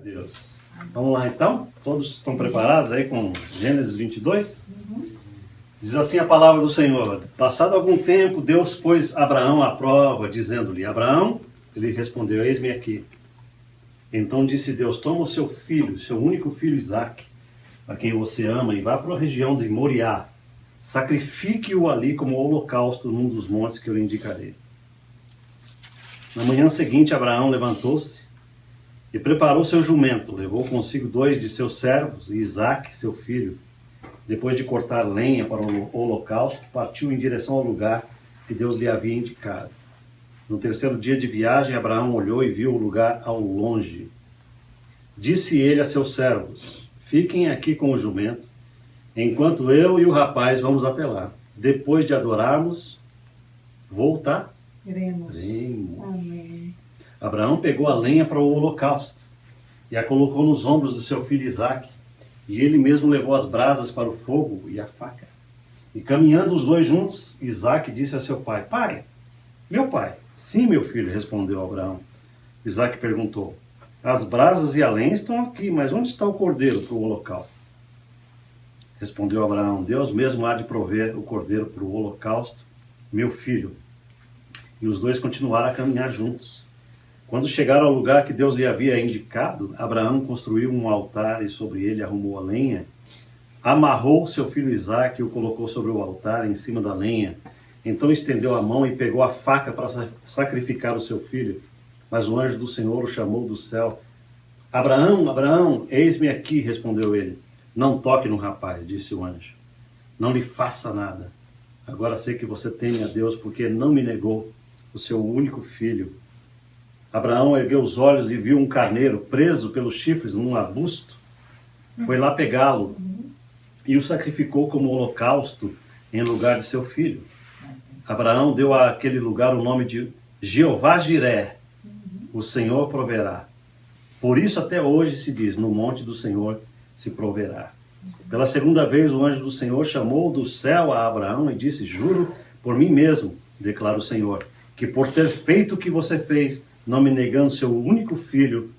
Deus. Vamos lá então? Todos estão preparados aí com Gênesis 22? Diz assim a palavra do Senhor: passado algum tempo, Deus pôs Abraão à prova, dizendo-lhe: Abraão, ele respondeu: eis-me aqui. Então disse Deus: toma o seu filho, seu único filho Isaque, a quem você ama, e vá para a região de Moriá. Sacrifique-o ali como holocausto num dos montes que eu lhe indicarei. Na manhã seguinte, Abraão levantou-se e preparou seu jumento. Levou consigo 2 de seus servos e Isaque, seu filho. Depois de cortar lenha para o holocausto, partiu em direção ao lugar que Deus lhe havia indicado. No 3º dia de viagem, Abraão olhou e viu o lugar ao longe. Disse ele a seus servos: fiquem aqui com o jumento, enquanto eu e o rapaz vamos até lá. Depois de adorarmos, voltaremos. Amém. Abraão pegou a lenha para o holocausto e a colocou nos ombros do seu filho Isaque. E ele mesmo levou as brasas para o fogo e a faca. E caminhando os dois juntos, Isaque disse a seu pai: pai, meu pai. Sim, meu filho, respondeu Abraão. Isaque perguntou: as brasas e a lenha estão aqui, mas onde está o cordeiro para o holocausto? Respondeu Abraão: Deus mesmo há de prover o cordeiro para o holocausto, meu filho. E os dois continuaram a caminhar juntos. Quando chegaram ao lugar que Deus lhe havia indicado, Abraão construiu um altar e sobre ele arrumou a lenha, amarrou seu filho Isaque e o colocou sobre o altar em cima da lenha. Então estendeu a mão e pegou a faca para sacrificar o seu filho. Mas o anjo do Senhor o chamou do céu. Abraão, Abraão, eis-me aqui, respondeu ele. Não toque no rapaz, disse o anjo. Não lhe faça nada. Agora sei que você teme a Deus, porque não me negou o seu único filho. Abraão ergueu os olhos e viu um carneiro preso pelos chifres num arbusto. Foi lá pegá-lo e o sacrificou como holocausto em lugar de seu filho. Abraão deu àquele lugar o nome de Jeová Jiré, o Senhor proverá. Por isso até hoje se diz: no monte do Senhor se proverá. Pela segunda vez o anjo do Senhor chamou do céu a Abraão e disse: juro por mim mesmo, declara o Senhor, que por ter feito o que você fez, não me negando seu único filho,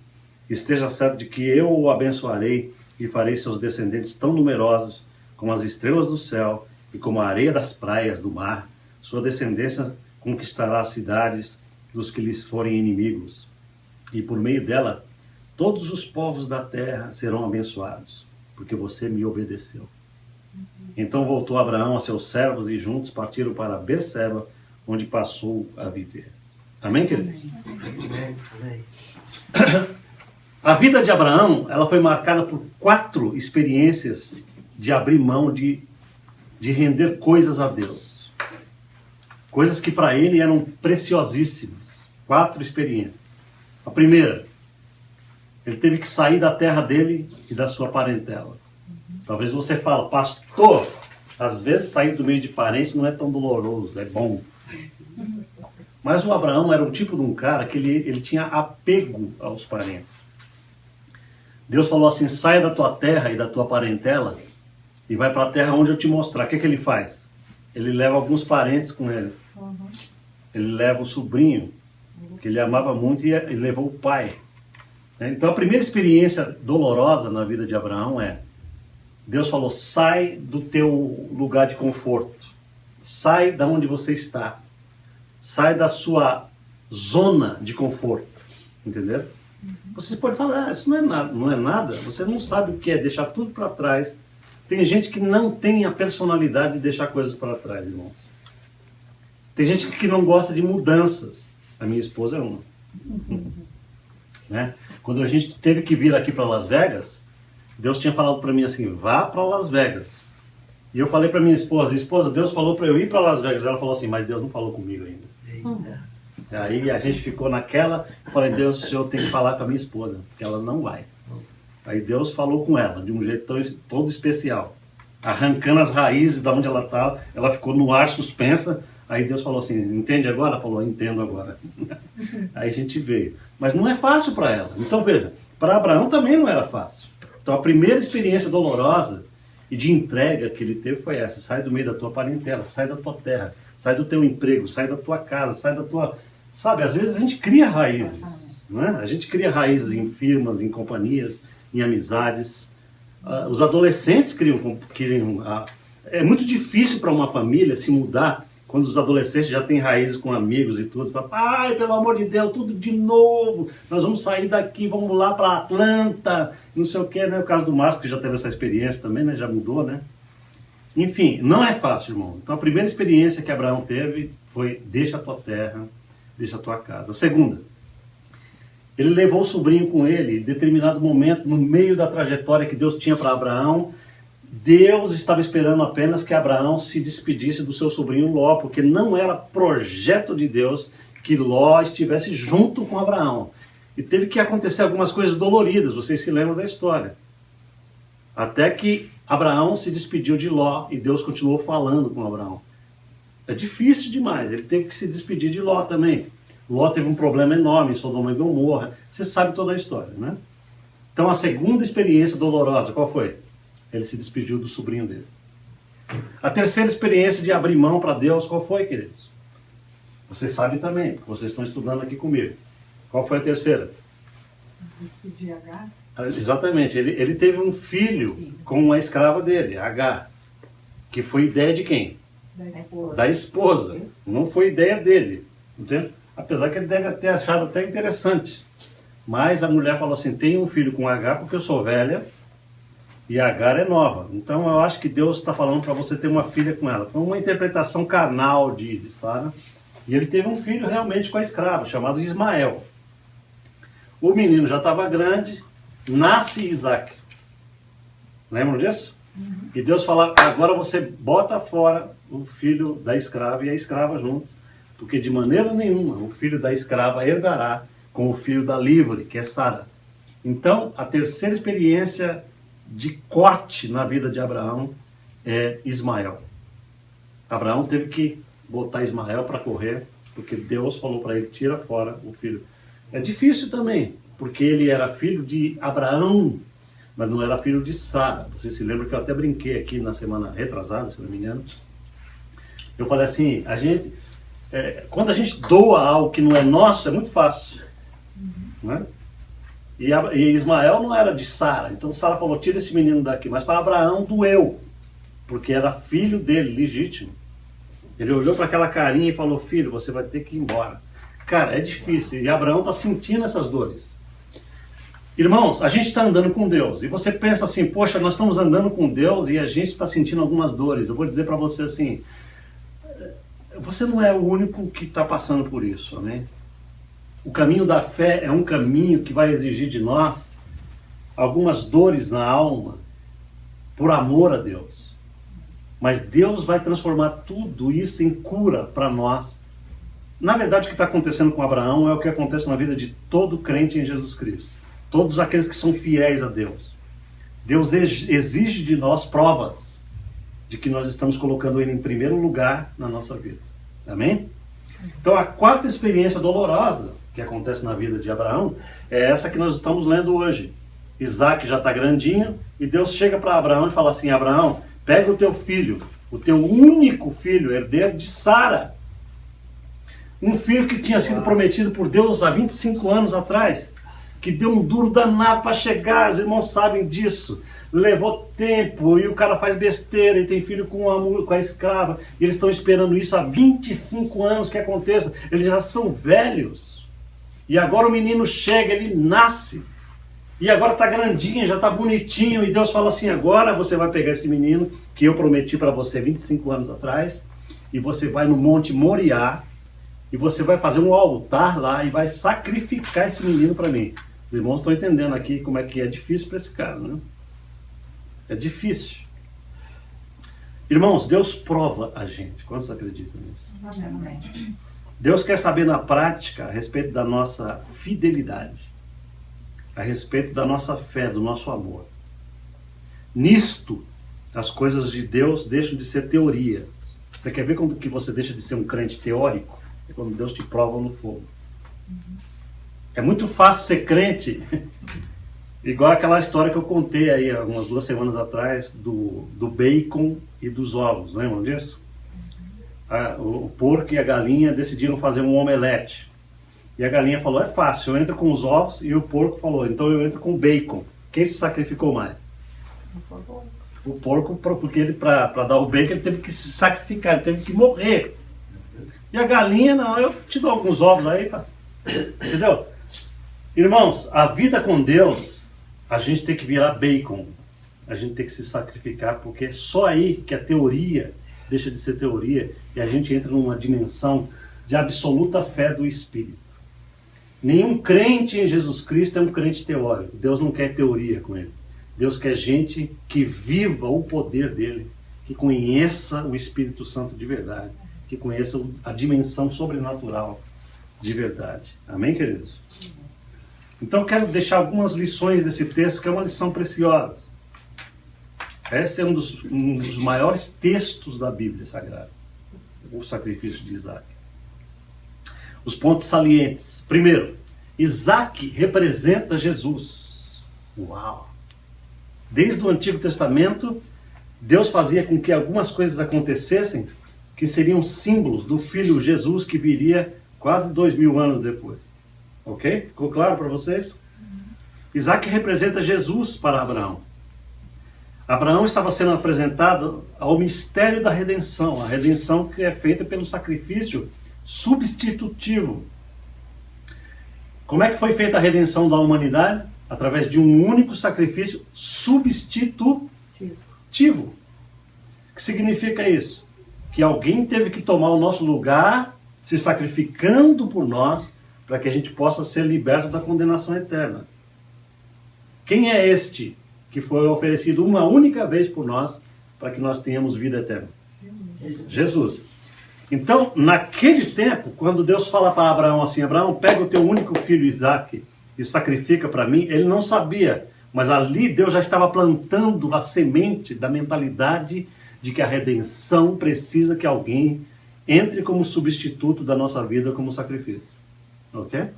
esteja certo de que eu o abençoarei e farei seus descendentes tão numerosos como as estrelas do céu e como a areia das praias do mar. Sua descendência conquistará as cidades dos que lhes forem inimigos, e por meio dela todos os povos da terra serão abençoados, porque você me obedeceu. Então voltou Abraão a seus servos e juntos partiram para Berseba, onde passou a viver. Amém, queridos? Amém. A vida de Abraão, ela foi marcada por 4 experiências de abrir mão de render coisas a Deus. Coisas que para ele eram preciosíssimas. 4 experiências. A primeira, ele teve que sair da terra dele e da sua parentela. Talvez você fale: pastor, às vezes sair do meio de parente não é tão doloroso, é bom. Mas o Abraão era um tipo de um cara que ele tinha apego aos parentes. Deus falou assim: saia da tua terra e da tua parentela e vai para a terra onde eu te mostrar. O que ele faz? Ele leva alguns parentes com ele. Ele leva o sobrinho, que ele amava muito, e levou o pai. Então a primeira experiência dolorosa na vida de Abraão é: Deus falou: sai do teu lugar de conforto. Sai da onde você está. Sai da sua zona de conforto. Entendeu? Vocês podem falar: isso não é nada. Não é nada. Você não sabe o que é deixar tudo para trás. Tem gente que não tem a personalidade de deixar coisas para trás, irmãos. Tem gente que não gosta de mudanças. A minha esposa é uma. Né? Quando a gente teve que vir aqui para Las Vegas, Deus tinha falado para mim assim: vá para Las Vegas. E eu falei para minha esposa, Deus falou para eu ir para Las Vegas. Ela falou assim: mas Deus não falou comigo ainda. Eita. Aí a gente ficou naquela. Eu falei: Deus, o senhor tem que falar com a minha esposa, porque ela não vai. Aí Deus falou com ela de um jeito todo especial, arrancando as raízes de onde ela estava. Ela ficou no ar suspensa. Aí Deus falou assim: entende agora? Ela falou: entendo agora. Aí a gente veio. Mas não é fácil para ela. Então veja, para Abraão também não era fácil. Então a primeira experiência dolorosa e de entrega que ele teve foi essa: sai do meio da tua parentela, sai da tua terra, sai do teu emprego, sai da tua casa, sai da tua... Sabe, às vezes a gente cria raízes. não é? A gente cria raízes em firmas, em companhias, em amizades. Os adolescentes criam é muito difícil para uma família se mudar quando os adolescentes já têm raízes com amigos e tudo. Fala, pai, pelo amor de Deus, tudo de novo. Nós vamos sair daqui, vamos lá para Atlanta, não sei o que, né? O caso do Márcio, que já teve essa experiência também, né? Já mudou, né? Enfim, não é fácil, irmão. Então a primeira experiência que Abraão teve foi: deixa a tua terra, deixa a tua casa. A segunda, ele levou o sobrinho com ele. Em determinado momento, no meio da trajetória que Deus tinha para Abraão, Deus estava esperando apenas que Abraão se despedisse do seu sobrinho Ló, porque não era projeto de Deus que Ló estivesse junto com Abraão. E teve que acontecer algumas coisas doloridas, vocês se lembram da história. Até que Abraão se despediu de Ló e Deus continuou falando com Abraão. É difícil demais, ele teve que se despedir de Ló também. Ló teve um problema enorme em Sodoma e Gomorra. Você sabe toda a história, né? Então a segunda experiência dolorosa, qual foi? Ele se despediu do sobrinho dele. A terceira experiência de abrir mão para Deus, qual foi, queridos? Vocês sabem também, porque vocês estão estudando aqui comigo. Qual foi a terceira? Despedir Agar. Exatamente, ele teve um filho com uma escrava dele, Agar, que foi ideia de quem? Da esposa. Da esposa. Não foi ideia dele, entende? Apesar que ele deve ter achado até interessante. Mas a mulher falou assim: tem um filho com Agar porque eu sou velha e Agar é nova. Então eu acho que Deus está falando para você ter uma filha com ela. Foi uma interpretação carnal de Sara. E ele teve um filho realmente com a escrava, chamado Ismael. O menino já estava grande, nasce Isaac. Lembram disso? Uhum. E Deus fala: agora você bota fora o filho da escrava e a escrava junto. Porque de maneira nenhuma o filho da escrava herdará com o filho da livre, que é Sara. Então, a terceira experiência de corte na vida de Abraão é Ismael. Abraão teve que botar Ismael para correr, porque Deus falou para ele: tira fora o filho. É difícil também, porque ele era filho de Abraão, mas não era filho de Sara. Vocês se lembram que eu até brinquei aqui na semana retrasada, se não me engano. Eu falei assim: quando a gente doa algo que não é nosso, é muito fácil. Né? E Ismael não era de Sara, então Sara falou: tira esse menino daqui. Mas para Abraão doeu, porque era filho dele, legítimo. Ele olhou para aquela carinha e falou: filho, você vai ter que ir embora. Cara, é difícil, e Abraão está sentindo essas dores. Irmãos, a gente está andando com Deus, e você pensa assim: poxa, nós estamos andando com Deus e a gente está sentindo algumas dores. Eu vou dizer para você assim: você não é o único que está passando por isso, amém? O caminho da fé é um caminho que vai exigir de nós algumas dores na alma, por amor a Deus. Mas Deus vai transformar tudo isso em cura para nós. Na verdade, o que está acontecendo com Abraão é o que acontece na vida de todo crente em Jesus Cristo. Todos aqueles que são fiéis a Deus. Deus exige de nós provas de que nós estamos colocando Ele em primeiro lugar na nossa vida. Amém? Então a quarta experiência dolorosa que acontece na vida de Abraão é essa que nós estamos lendo hoje. Isaac já está grandinho e Deus chega para Abraão e fala assim: Abraão, pega o teu filho, o teu único filho, herdeiro de Sara. Um filho que tinha sido prometido por Deus há 25 anos atrás, que deu um duro danado para chegar, os irmãos sabem disso. Levou tempo, e o cara faz besteira, e tem filho com a escrava, e eles estão esperando isso há 25 anos que aconteça. Eles já são velhos. E agora o menino chega, ele nasce, e agora está grandinho, já está bonitinho, e Deus fala assim: agora você vai pegar esse menino, que eu prometi para você 25 anos atrás, e você vai no Monte Moriá, e você vai fazer um altar lá, e vai sacrificar esse menino para mim. Os irmãos estão entendendo aqui como é que é difícil para esse cara, né? É difícil. Irmãos, Deus prova a gente. Quantos acreditam nisso? Amém. Deus quer saber na prática a respeito da nossa fidelidade, a respeito da nossa fé, do nosso amor. Nisto, as coisas de Deus deixam de ser teorias. Você quer ver quando que você deixa de ser um crente teórico? É quando Deus te prova no fogo. É muito fácil ser crente, igual aquela história que eu contei aí umas 2 semanas atrás, do bacon e dos ovos, lembram disso? O porco e a galinha decidiram fazer um omelete. E a galinha falou, é fácil, eu entro com os ovos. E o porco falou, então eu entro com bacon. Quem se sacrificou mais? O porco, porque ele, para dar o bacon, ele teve que se sacrificar, ele teve que morrer. E a galinha, não, eu te dou alguns ovos aí, entendeu? Irmãos, a vida com Deus, a gente tem que virar bacon. A gente tem que se sacrificar, porque é só aí que a teoria deixa de ser teoria e a gente entra numa dimensão de absoluta fé do Espírito. Nenhum crente em Jesus Cristo é um crente teórico. Deus não quer teoria com ele. Deus quer gente que viva o poder dele, que conheça o Espírito Santo de verdade, que conheça a dimensão sobrenatural de verdade. Amém, queridos? Então quero deixar algumas lições desse texto, que é uma lição preciosa. Esse é um dos maiores textos da Bíblia Sagrada, o sacrifício de Isaac. Os pontos salientes. Primeiro, Isaac representa Jesus. Uau! Desde o Antigo Testamento, Deus fazia com que algumas coisas acontecessem que seriam símbolos do Filho Jesus que viria quase 2000 anos depois. Ok? Ficou claro para vocês? Isaac representa Jesus para Abraão. Abraão estava sendo apresentado ao mistério da redenção, a redenção que é feita pelo sacrifício substitutivo. Como é que foi feita a redenção da humanidade? Através de um único sacrifício substitutivo. O que significa isso? Que alguém teve que tomar o nosso lugar, se sacrificando por nós, para que a gente possa ser liberto da condenação eterna. Quem é este que foi oferecido uma única vez por nós, para que nós tenhamos vida eterna? Jesus. Então, naquele tempo, quando Deus fala para Abraão assim, Abraão, pega o teu único filho Isaque e sacrifica para mim, ele não sabia, mas ali Deus já estava plantando a semente da mentalidade de que a redenção precisa que alguém entre como substituto da nossa vida como sacrifício. Ok?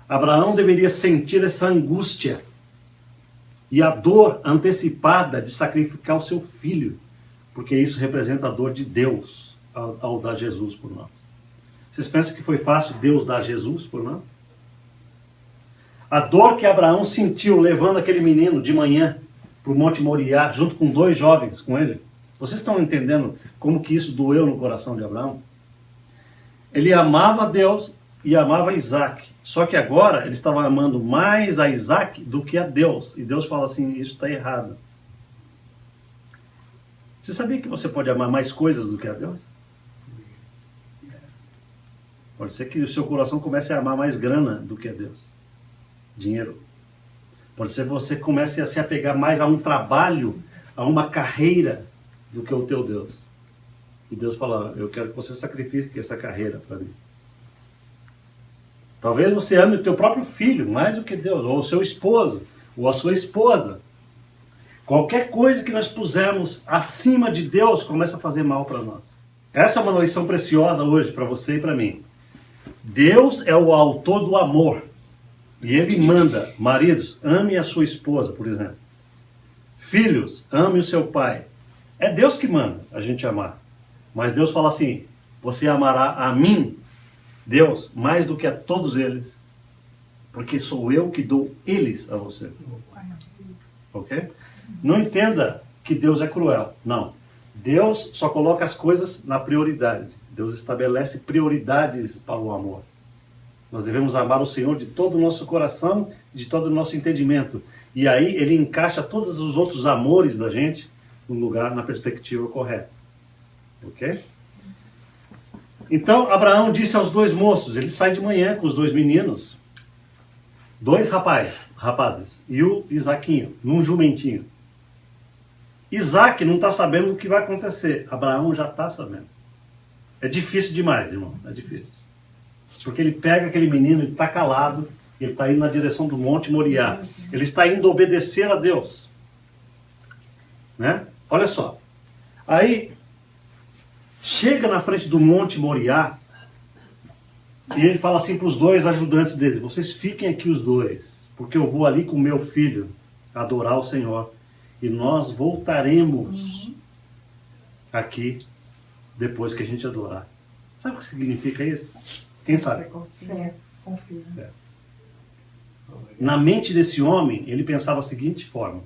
Abraão deveria sentir essa angústia e a dor antecipada de sacrificar o seu filho, porque isso representa a dor de Deus ao dar Jesus por nós. Vocês pensam que foi fácil Deus dar Jesus por nós? A dor que Abraão sentiu levando aquele menino de manhã para o Monte Moriá, junto com 2 jovens com ele. Vocês estão entendendo como que isso doeu no coração de Abraão? Ele amava a Deus e amava a Isaac. Só que agora ele estava amando mais a Isaac do que a Deus. E Deus fala assim, isso está errado. Você sabia que você pode amar mais coisas do que a Deus? Pode ser que o seu coração comece a amar mais grana do que a Deus. Dinheiro. Pode ser que você comece a se apegar mais a um trabalho, a uma carreira, do que o teu Deus. E Deus fala, eu quero que você sacrifique essa carreira para mim. Talvez você ame o teu próprio filho mais do que Deus, ou o seu esposo, ou a sua esposa. Qualquer coisa que nós pusermos acima de Deus começa a fazer mal para nós. Essa é uma lição preciosa hoje para você e para mim. Deus é o autor do amor. E Ele manda, maridos, ame a sua esposa, por exemplo. Filhos, ame o seu pai. É Deus que manda a gente amar. Mas Deus fala assim, você amará a mim, Deus, mais do que a todos eles, porque sou eu que dou eles a você. Ok? Não entenda que Deus é cruel. Não. Deus só coloca as coisas na prioridade. Deus estabelece prioridades para o amor. Nós devemos amar o Senhor de todo o nosso coração, de todo o nosso entendimento. E aí Ele encaixa todos os outros amores da gente no lugar, na perspectiva correta. Ok? Então, Abraão disse aos 2 moços, ele sai de manhã com os 2 meninos, 2 rapazes, e o Isaquinho, num jumentinho. Isaac não está sabendo o que vai acontecer. Abraão já está sabendo. É difícil demais, irmão. É difícil. Porque ele pega aquele menino, ele está calado, ele está indo na direção do Monte Moriá. Ele está indo obedecer a Deus. Né? Olha só. Aí, chega na frente do Monte Moriá, e ele fala assim para os 2 ajudantes dele, vocês fiquem aqui os 2, porque eu vou ali com o meu filho adorar o Senhor. E nós voltaremos aqui depois que a gente adorar. Sabe o que significa isso? Quem sabe? Fé, confiança. Fé. Na mente desse homem, ele pensava da seguinte forma: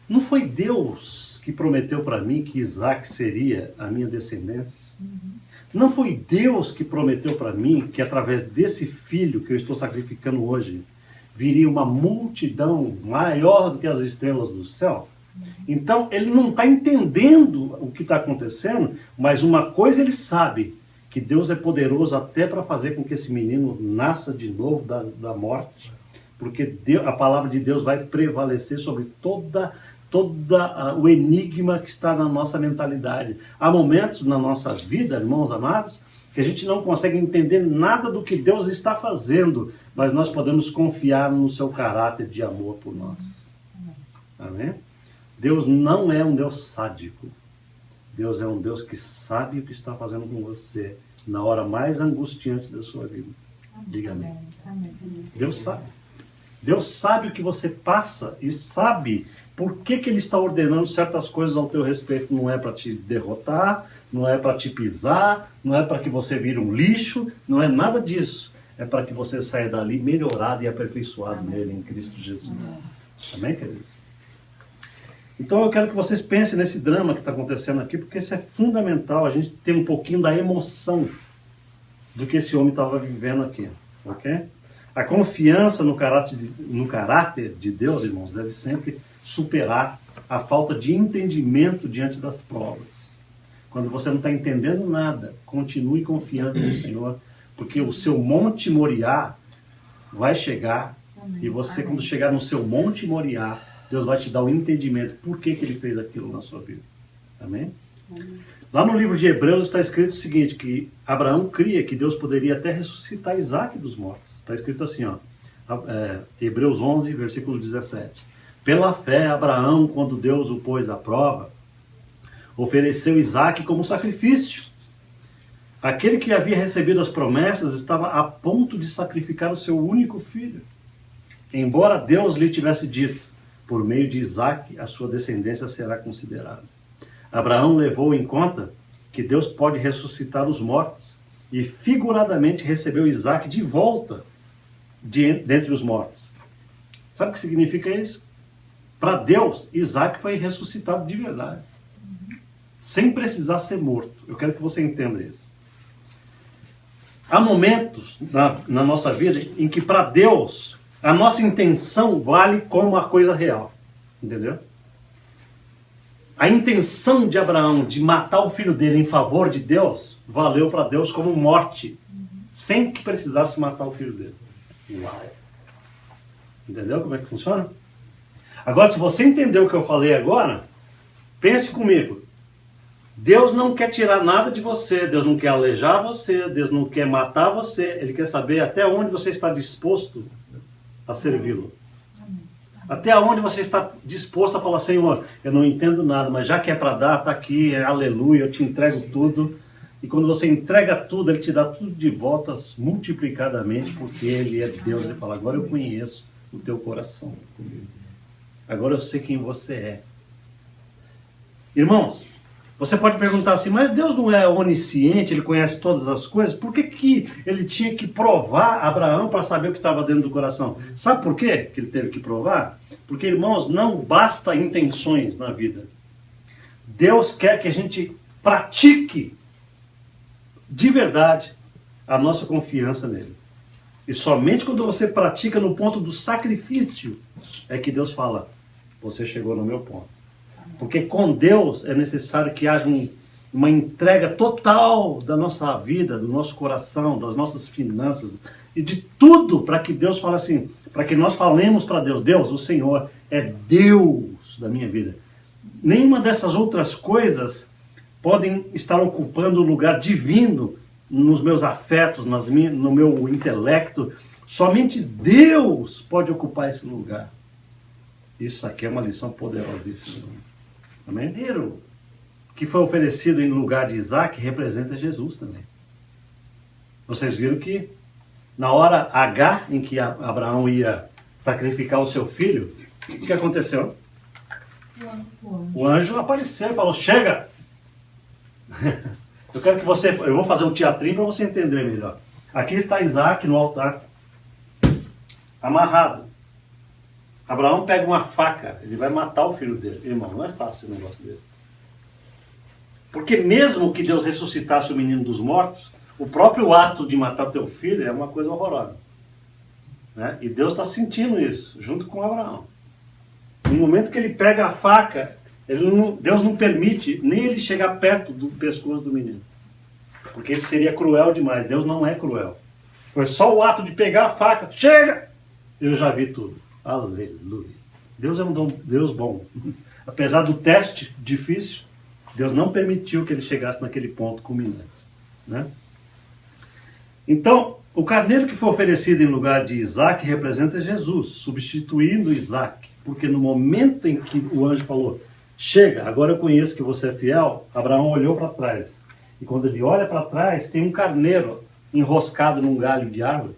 não foi Deus que prometeu para mim que Isaac seria a minha descendência? Não foi Deus que prometeu para mim que através desse filho que eu estou sacrificando hoje, viria uma multidão maior do que as estrelas do céu? Então, ele não está entendendo o que está acontecendo, mas uma coisa ele sabe, que Deus é poderoso até para fazer com que esse menino nasça de novo da morte, porque Deus, a palavra de Deus vai prevalecer sobre toda o enigma que está na nossa mentalidade. Há momentos na nossa vida, irmãos amados, que a gente não consegue entender nada do que Deus está fazendo, mas nós podemos confiar no seu caráter de amor por nós. Amém? Deus não é um Deus sádico. Deus é um Deus que sabe o que está fazendo com você na hora mais angustiante da sua vida. Diga amém. Deus sabe. Deus sabe o que você passa e sabe por que Ele está ordenando certas coisas ao teu respeito. Não é para te derrotar, não é para te pisar, não é para que você vire um lixo, não é nada disso. É para que você saia dali melhorado e aperfeiçoado nele, em Cristo Jesus. Amém, queridos? Então eu quero que vocês pensem nesse drama que está acontecendo aqui, porque isso é fundamental, a gente ter um pouquinho da emoção do que esse homem estava vivendo aqui, ok? A confiança no caráter de Deus, irmãos, deve sempre superar a falta de entendimento diante das provas. Quando você não está entendendo nada, continue confiando no Senhor, porque o seu Monte Moriá vai chegar, e você, quando chegar no seu Monte Moriá, Deus vai te dar o entendimento por que Ele fez aquilo na sua vida. Amém? Lá no livro de Hebreus está escrito o seguinte, que Abraão cria que Deus poderia até ressuscitar Isaac dos mortos. Está escrito assim, ó, Hebreus 11, versículo 17. Pela fé, Abraão, quando Deus o pôs à prova, ofereceu Isaac como sacrifício. Aquele que havia recebido as promessas estava a ponto de sacrificar o seu único filho. Embora Deus lhe tivesse dito, por meio de Isaac, a sua descendência será considerada. Abraão levou em conta que Deus pode ressuscitar os mortos e figuradamente recebeu Isaac de volta dentre os mortos. Sabe o que significa isso? Para Deus, Isaac foi ressuscitado de verdade, sem precisar ser morto. Eu quero que você entenda isso. Há momentos na nossa vida em que para Deus a nossa intenção vale como uma coisa real. Entendeu? A intenção de Abraão de matar o filho dele em favor de Deus, valeu para Deus como morte, sem que precisasse matar o filho dele. Uau! Entendeu como é que funciona? Agora, se você entendeu o que eu falei agora, pense comigo. Deus não quer tirar nada de você, Deus não quer alejar você, Deus não quer matar você, Ele quer saber até onde você está disposto a servi-lo. Até onde você está disposto a falar, Senhor, eu não entendo nada, mas já que é para dar, está aqui, aleluia, eu te entrego tudo. E quando você entrega tudo, Ele te dá tudo de volta multiplicadamente, porque Ele é Deus. Ele fala, agora eu conheço o teu coração comigo. Agora eu sei quem você é. Irmãos, você pode perguntar assim, mas Deus não é onisciente, Ele conhece todas as coisas? Por que Ele tinha que provar Abraão para saber o que estava dentro do coração? Sabe por quê que Ele teve que provar? Porque, irmãos, não basta intenções na vida. Deus quer que a gente pratique de verdade a nossa confiança nele. E somente quando você pratica no ponto do sacrifício é que Deus fala, você chegou no meu ponto. Porque com Deus é necessário que haja uma entrega total da nossa vida, do nosso coração, das nossas finanças e de tudo para que Deus fale assim, para que nós falemos para Deus, Deus, o Senhor é Deus da minha vida. Nenhuma dessas outras coisas podem estar ocupando o lugar divino nos meus afetos, no meu intelecto. Somente Deus pode ocupar esse lugar. Isso aqui é uma lição poderosíssima. Amém? Primeiro, que foi oferecido em lugar de Isaac, representa Jesus também. Vocês viram que na hora H em que Abraão ia sacrificar o seu filho, o que aconteceu? O anjo apareceu e falou, chega! Eu quero que você... Eu vou fazer um teatrinho para você entender melhor. Aqui está Isaac no altar, amarrado. Abraão pega uma faca, ele vai matar o filho dele. Irmão, não é fácil um negócio desse. Porque mesmo que Deus ressuscitasse o menino dos mortos, o próprio ato de matar teu filho é uma coisa horrorosa. Né? E Deus está sentindo isso, junto com Abraão. No momento que ele pega a faca, Deus não permite nem ele chegar perto do pescoço do menino. Porque isso seria cruel demais. Deus não é cruel. Foi só o ato de pegar a faca. Chega! Eu já vi tudo. Aleluia. Deus é um Deus bom. Apesar do teste difícil, Deus não permitiu que ele chegasse naquele ponto culminante. Né? Então, o carneiro que foi oferecido em lugar de Isaac representa Jesus, substituindo Isaac. Porque no momento em que o anjo falou, chega, agora eu conheço que você é fiel, Abraão olhou para trás. E quando ele olha para trás, tem um carneiro enroscado num galho de árvore.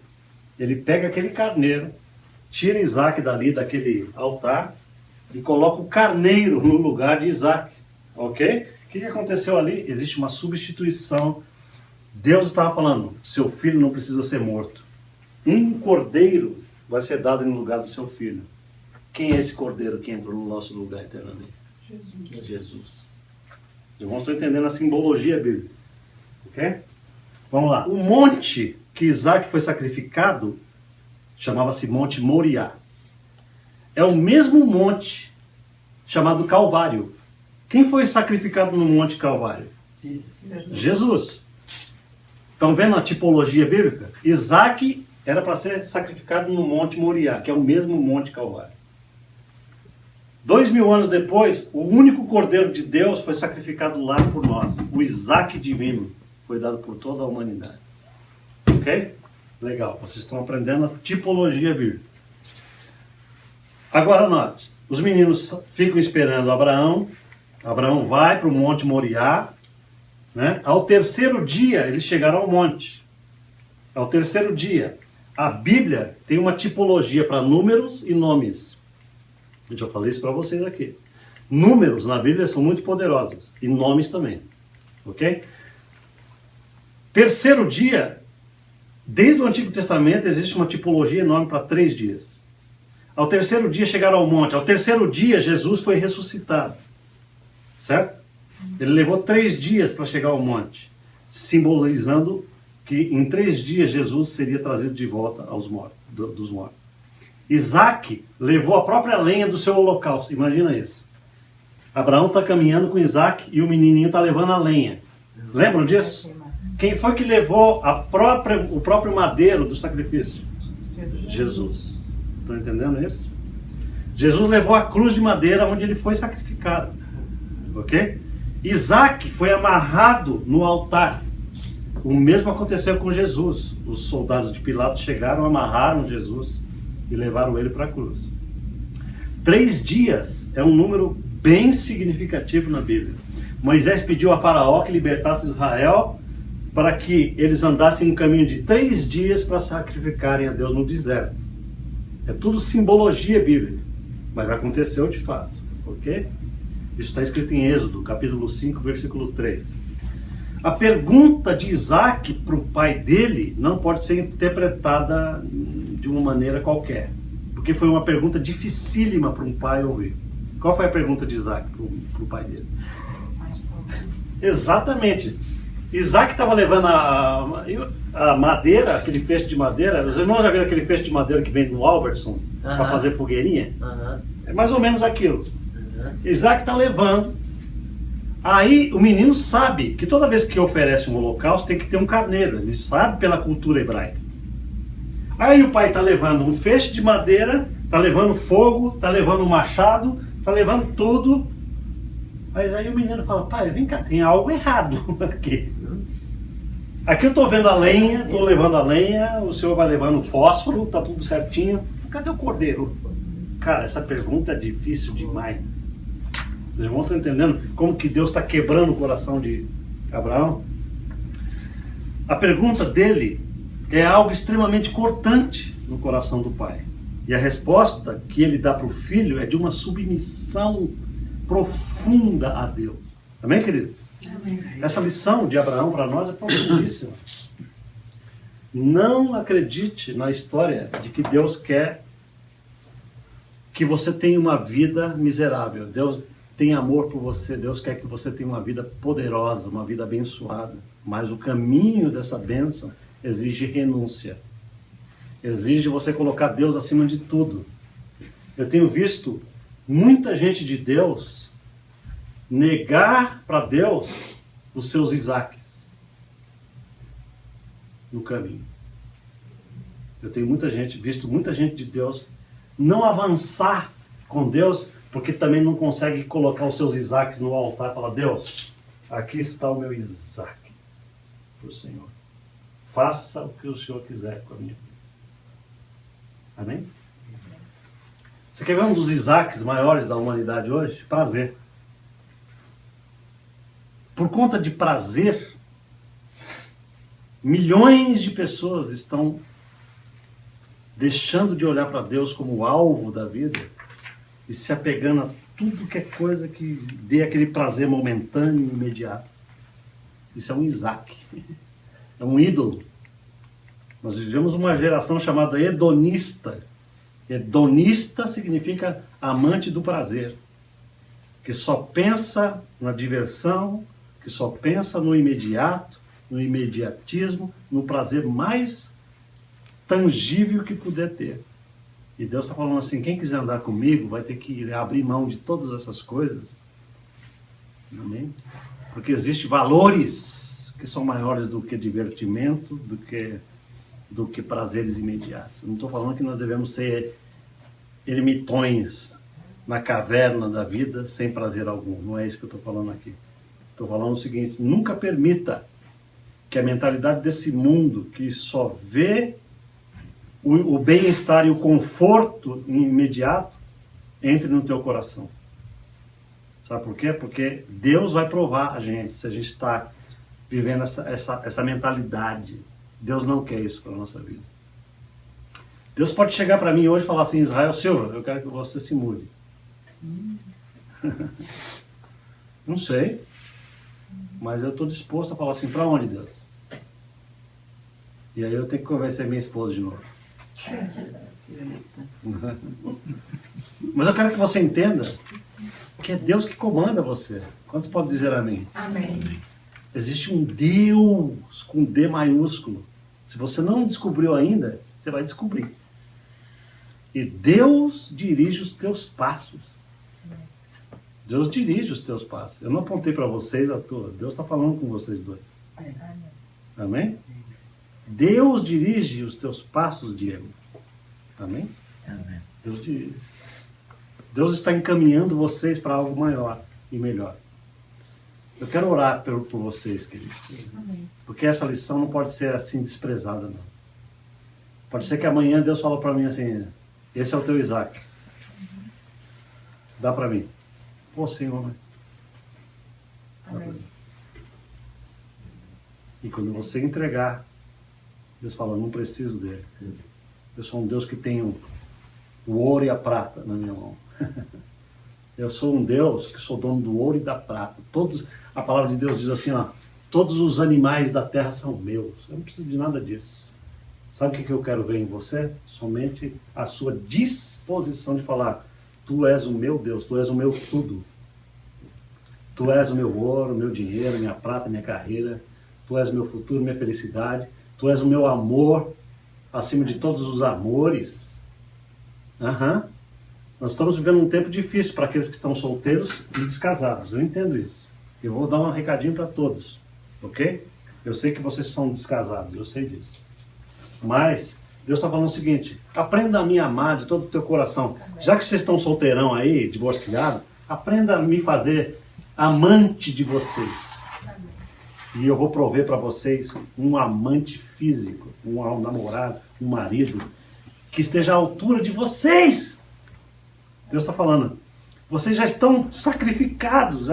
Ele pega aquele carneiro, tira Isaac dali, daquele altar, e coloca o carneiro no lugar de Isaac. Ok? O que aconteceu ali? Existe uma substituição. Deus estava falando, seu filho não precisa ser morto. Um cordeiro vai ser dado no lugar do seu filho. Quem é esse cordeiro que entrou no nosso lugar eternamente? Jesus. Os irmãos estão entendendo a simbologia bíblica. Ok? Vamos lá. O monte que Isaac foi sacrificado chamava-se Monte Moriá. É o mesmo monte chamado Calvário. Quem foi sacrificado no Monte Calvário? Jesus. Estão vendo a tipologia bíblica? Isaac era para ser sacrificado no Monte Moriá, que é o mesmo Monte Calvário. 2000 anos depois, o único Cordeiro de Deus foi sacrificado lá por nós. O Isaac divino foi dado por toda a humanidade. Ok? Legal, vocês estão aprendendo a tipologia bíblica. Agora nós, os meninos ficam esperando Abraão. Abraão vai para o Monte Moriá. Né? Ao terceiro dia, eles chegaram ao monte. Ao terceiro dia. A Bíblia tem uma tipologia para números e nomes. Eu já falei isso para vocês aqui. Números na Bíblia são muito poderosos. E nomes também. Ok? Terceiro dia, desde o Antigo Testamento existe uma tipologia enorme para 3 dias. Ao terceiro dia chegaram ao monte. Ao terceiro dia Jesus foi ressuscitado. Certo? Ele levou 3 dias para chegar ao monte. Simbolizando que em 3 dias Jesus seria trazido de volta aos mortos, dos mortos. Isaac levou a própria lenha do seu holocausto. Imagina isso. Abraão está caminhando com Isaac e o menininho está levando a lenha. Lembram disso? Quem foi que levou o próprio madeiro do sacrifício? Jesus. Estão entendendo isso? Jesus levou a cruz de madeira onde ele foi sacrificado. Ok? Isaac foi amarrado no altar. O mesmo aconteceu com Jesus. Os soldados de Pilatos chegaram, amarraram Jesus e levaram ele para a cruz. 3 dias é um número bem significativo na Bíblia. Moisés pediu a Faraó que libertasse Israel para que eles andassem um caminho de 3 dias para sacrificarem a Deus no deserto. É tudo simbologia bíblica, mas aconteceu de fato, ok? Isso está escrito em Êxodo, capítulo 5, versículo 3. A pergunta de Isaac para o pai dele não pode ser interpretada de uma maneira qualquer, porque foi uma pergunta dificílima para um pai ouvir. Qual foi a pergunta de Isaac para o pai dele? Exatamente. Isaac estava levando a madeira, aquele feixe de madeira. Os irmãos já viram aquele feixe de madeira que vem no Albertson para fazer fogueirinha? É mais ou menos aquilo. Isaac está levando. Aí o menino sabe que toda vez que oferece um holocausto tem que ter um carneiro. Ele sabe pela cultura hebraica. Aí o pai está levando um feixe de madeira, está levando fogo, está levando um machado, está levando tudo. Mas aí o menino fala, pai, vem cá, tem algo errado aqui. Aqui eu estou vendo a lenha, estou levando a lenha, o senhor vai levando fósforo, está tudo certinho. Cadê o cordeiro? Cara, essa pergunta é difícil demais. Os irmãos estão entendendo como que Deus está quebrando o coração de Abraão? A pergunta dele é algo extremamente cortante no coração do pai. E a resposta que ele dá para o filho é de uma submissão profunda a Deus. Amém, querido? Amém. Essa lição de Abraão para nós é profundíssima. Não acredite na história de que Deus quer que você tenha uma vida miserável. Deus tem amor por você, Deus quer que você tenha uma vida poderosa, uma vida abençoada. Mas o caminho dessa bênção exige renúncia. Exige você colocar Deus acima de tudo. Eu tenho visto muita gente de Deus negar para Deus os seus Isaques no caminho. Eu tenho visto muita gente de Deus não avançar com Deus, porque também não consegue colocar os seus Isaques no altar e falar: Deus, aqui está o meu Isaque para o Senhor. Faça o que o Senhor quiser com a minha vida. Amém? Você quer ver um dos Isaques maiores da humanidade hoje? Prazer. Por conta de prazer, milhões de pessoas estão deixando de olhar para Deus como o alvo da vida e se apegando a tudo que é coisa que dê aquele prazer momentâneo e imediato. Isso é um Isaque. É um ídolo. Nós vivemos uma geração chamada hedonista. Hedonista significa amante do prazer, que só pensa na diversão, que só pensa no imediato, no imediatismo, no prazer mais tangível que puder ter. E Deus está falando assim: quem quiser andar comigo vai ter que abrir mão de todas essas coisas. Amém? Porque existem valores que são maiores do que divertimento, do que prazeres imediatos. Eu não estou falando que nós devemos ser ermitões na caverna da vida sem prazer algum. Não é isso que eu estou falando aqui. Estou falando o seguinte: nunca permita que a mentalidade desse mundo que só vê o bem-estar e o conforto imediato entre no teu coração. Sabe por quê? Porque Deus vai provar a gente se a gente está vivendo essa mentalidade. Deus não quer isso para a nossa vida. Deus pode chegar para mim hoje e falar assim: Israel Silva, eu quero que você se mude. Não sei. Mas eu estou disposto a falar assim: para onde, Deus? E aí eu tenho que convencer minha esposa de novo. Mas eu quero que você entenda que é Deus que comanda você. Quantos podem dizer amém? Amém. Existe um Deus com D maiúsculo. Se você não descobriu ainda, você vai descobrir. E Deus dirige os teus passos. Deus dirige os teus passos. Eu não apontei para vocês à toa. Deus está falando com vocês dois. Amém? Deus dirige os teus passos, Diego. Amém? Amém. Deus dirige. Deus está encaminhando vocês para algo maior e melhor. Eu quero orar por vocês, queridos. Amém. Porque essa lição não pode ser assim desprezada, não. Pode ser que amanhã Deus fale para mim assim: esse é o teu Isaque. Dá para mim. Pô, Senhor, né? Amém. E quando você entregar, Deus fala: não preciso dele. Eu sou um Deus que tem o ouro e a prata na minha mão. Eu sou um Deus que sou dono do ouro e da prata. A palavra de Deus diz assim, ó: todos os animais da terra são meus. Eu não preciso de nada disso. Sabe o que eu quero ver em você? Somente a sua disposição de falar: tu és o meu Deus, tu és o meu tudo. Tu és o meu ouro, o meu dinheiro, minha prata, minha carreira. Tu és o meu futuro, minha felicidade. Tu és o meu amor, acima de todos os amores. Nós estamos vivendo um tempo difícil para aqueles que estão solteiros e descasados. Eu entendo isso. Eu vou dar um recadinho para todos. Ok? Eu sei que vocês são descasados, eu sei disso. Mas Deus está falando o seguinte: aprenda a me amar de todo o teu coração. Já que vocês estão solteirão aí, divorciado, aprenda a me fazer amante de vocês. E eu vou prover para vocês um amante físico, um namorado, um marido, que esteja à altura de vocês. Deus está falando: vocês já estão sacrificados,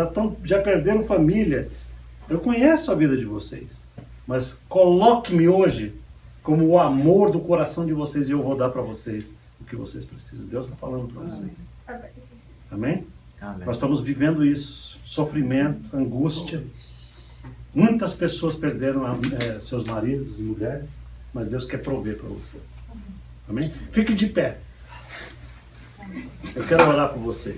já perderam família. Eu conheço a vida de vocês, mas coloque-me hoje como o amor do coração de vocês e eu vou dar para vocês o que vocês precisam. Deus está falando para vocês. Amém? Amém. Nós estamos vivendo isso: sofrimento, angústia. Muitas pessoas perderam seus maridos e mulheres. mas Deus quer prover para você. Amém? Fique de pé. Eu quero orar por vocês.